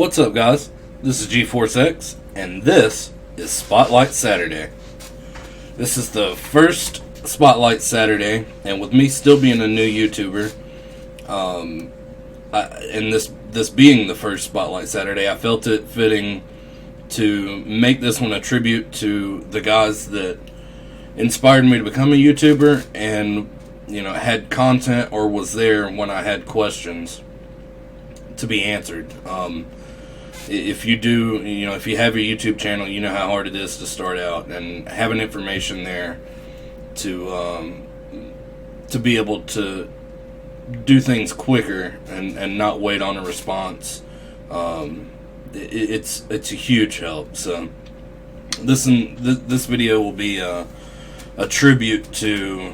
What's up, guys? This is GforceX, and this is Spotlight Saturday. This is the first Spotlight Saturday, and with me still being a new YouTuber, and this being the first Spotlight Saturday, I felt it fitting to make this one a tribute to the guys that inspired me to become a YouTuber and, had content or was there when I had questions to be answered. If you do, if you have a YouTube channel, you know how hard it is to start out, and having information there to be able to do things quicker and not wait on a response, it's a huge help. So this video will be a tribute to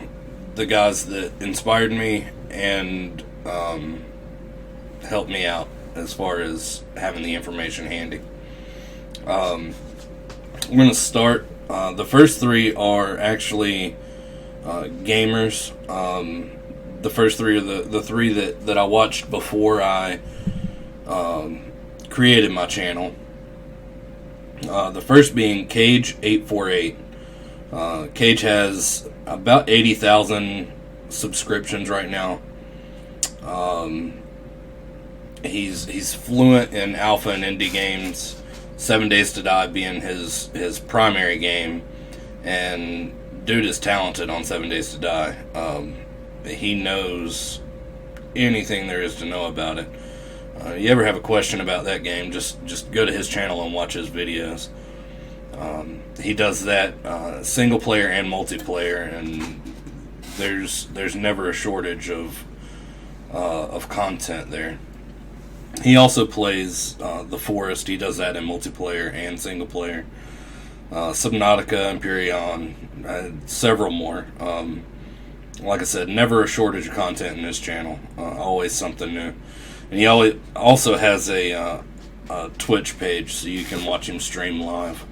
the guys that inspired me and helped me out as far as having the information handy. We're going to start. The first three are actually gamers. The first three are the three that I watched before I created my channel. The first being Cage848. Cage has about 80,000 subscriptions right now. He's fluent in alpha and indie games, 7 Days to Die being his primary game, and dude is talented on 7 Days to Die. He knows anything there is to know about it. You ever have a question about that game, just go to his channel and watch his videos. He does that single player and multiplayer, and there's never a shortage of content there. He also plays The Forest. He does that in multiplayer and single player. Subnautica, Empyrean, several more. Like I said, never a shortage of content in his channel. Always something new. And he also has a Twitch page, so you can watch him stream live.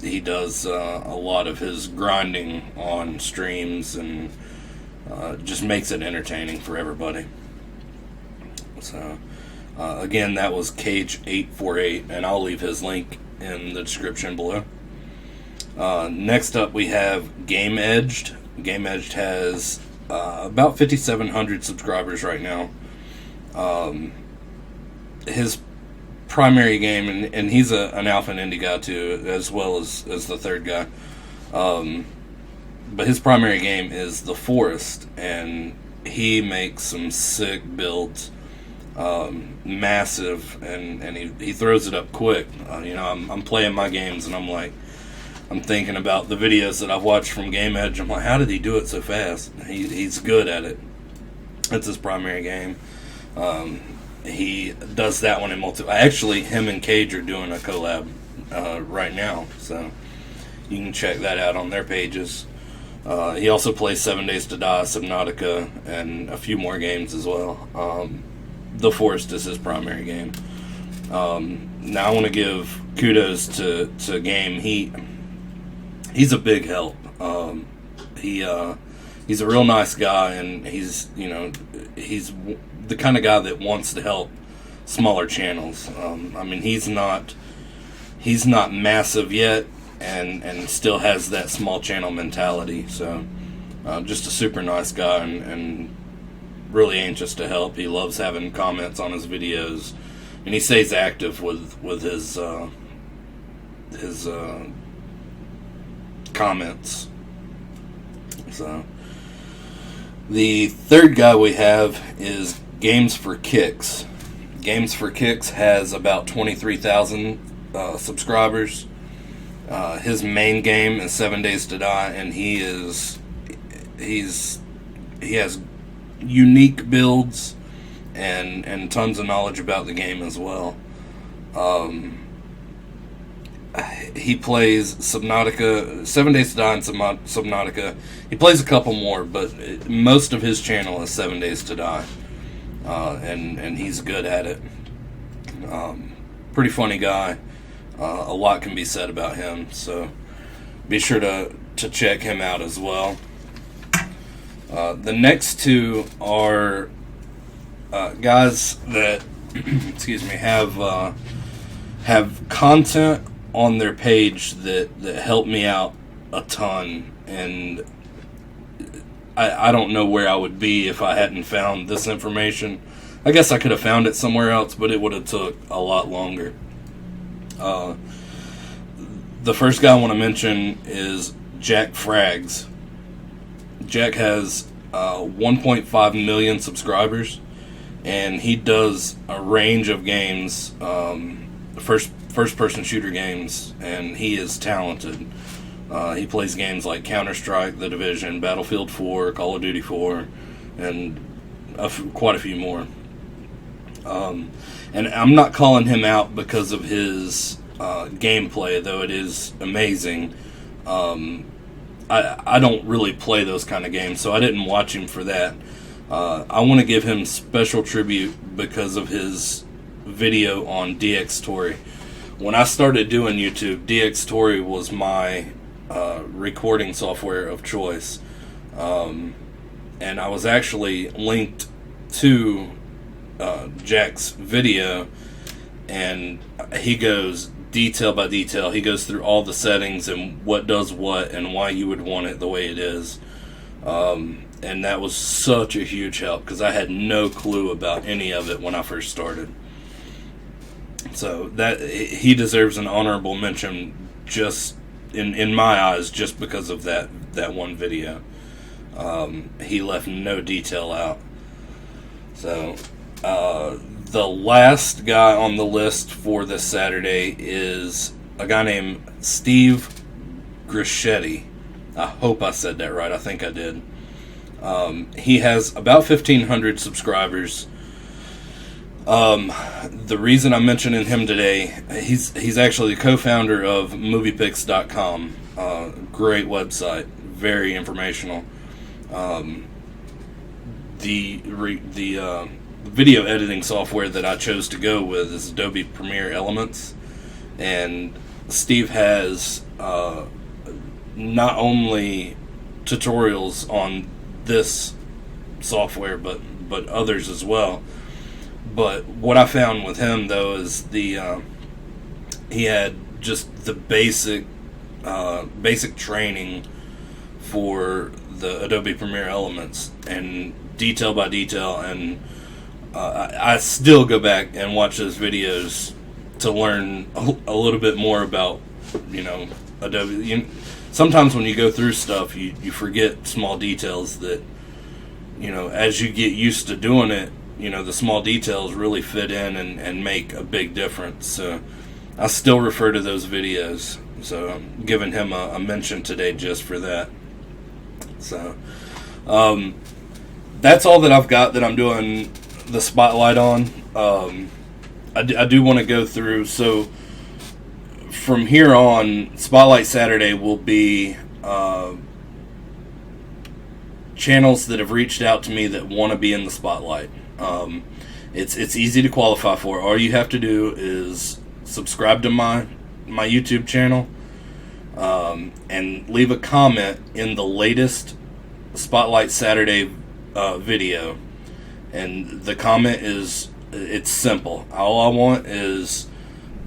He does a lot of his grinding on streams and just makes it entertaining for everybody. So, again, that was Cage848, and I'll leave his link in the description below. Next up, we have GameEdged. GameEdged has about 5,700 subscribers right now. His primary game, and he's an alpha and indie guy too, as well as the third guy. But his primary game is The Forest, and he makes some sick builds. Massive, and he throws it up quick. I'm playing my games, and I'm thinking about the videos that I've watched from GameEdged. I'm like, how did he do it so fast? He's good at it. That's his primary game. He does that one in Actually, him and Cage are doing a collab right now, so you can check that out on their pages. He also plays 7 Days to Die, Subnautica, and a few more games as well. The Forest is his primary game. Now I want to give kudos to Game. He's a big help. He's a real nice guy, and he's the kind of guy that wants to help smaller channels. He's not massive yet, and still has that small channel mentality. So just a super nice guy, and really anxious to help. He loves having comments on his videos, and he stays active with his comments. So the third guy we have is Games for Kicks. Games for Kicks has about 23,000 subscribers. His main game is 7 Days to Die, and he has unique builds and tons of knowledge about the game as well. He plays Subnautica, 7 Days to Die, and Subnautica. He plays a couple more, but most of his channel is 7 Days to Die, and he's good at it. Pretty funny guy. A lot can be said about him, so be sure to check him out as well. The next two are guys that excuse me, have content on their page that help me out a ton, and I don't know where I would be if I hadn't found this information. I guess I could have found it somewhere else, but it would have took a lot longer. The first guy I want to mention is Jackfrags. Jack has 1.5 million subscribers, and he does a range of games, first-person shooter games, and he is talented. He plays games like Counter-Strike, The Division, Battlefield 4, Call of Duty 4, and quite a few more. And I'm not calling him out because of his gameplay, though it is amazing. I don't really play those kind of games, so I didn't watch him for that. I want to give him special tribute because of his video on DxTory. When I started doing YouTube, DxTory was my recording software of choice. And I was actually linked to Jack's video, and he goes detail by detail. He goes through all the settings and what does what and why you would want it the way it is. And that was such a huge help because I had no clue about any of it when I first started. So that he deserves an honorable mention, just in my eyes, just because of that one video. He left no detail out. So the last guy on the list for this Saturday is a guy named Steve Grisette. I hope I said that right. I think I did. He has about 1,500 subscribers. The reason I'm mentioning him today, he's actually the co-founder of MoviePix.com. Great website, very informational. The video editing software that I chose to go with is Adobe Premiere Elements, and Steve has not only tutorials on this software but others as well. But what I found with him though is he had just the basic training for the Adobe Premiere Elements, and detail by detail, and I still go back and watch those videos to learn a little bit more about, Adobe. Sometimes when you go through stuff, you forget small details that, as you get used to doing it, the small details really fit in and make a big difference. So I still refer to those videos. So I'm giving him a mention today just for that. So that's all that I've got that I'm doing the spotlight on. I do want to go through. So from here on, Spotlight Saturday will be channels that have reached out to me that want to be in the spotlight. It's easy to qualify for. All you have to do is subscribe to my YouTube channel, and leave a comment in the latest Spotlight Saturday video. And the comment it's simple. All I want is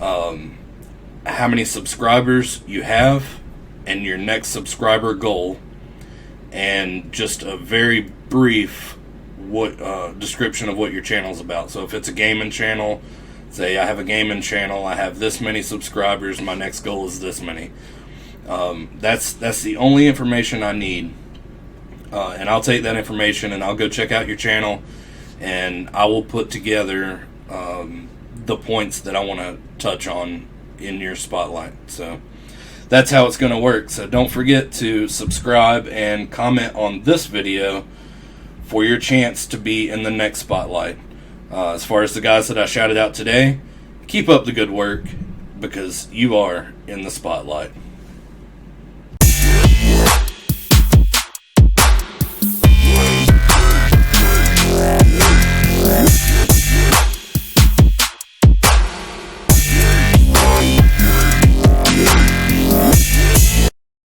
how many subscribers you have and your next subscriber goal, and just a very brief description of what your channel's about. So if it's a gaming channel, say I have a gaming channel, I have this many subscribers, my next goal is this many. That's the only information I need, and I'll take that information and I'll go check out your channel, and I will put together the points that I want to touch on in your spotlight. So that's how it's going to work. So don't forget to subscribe and comment on this video for your chance to be in the next spotlight. As far as the guys that I shouted out today, keep up the good work, because you are in the spotlight.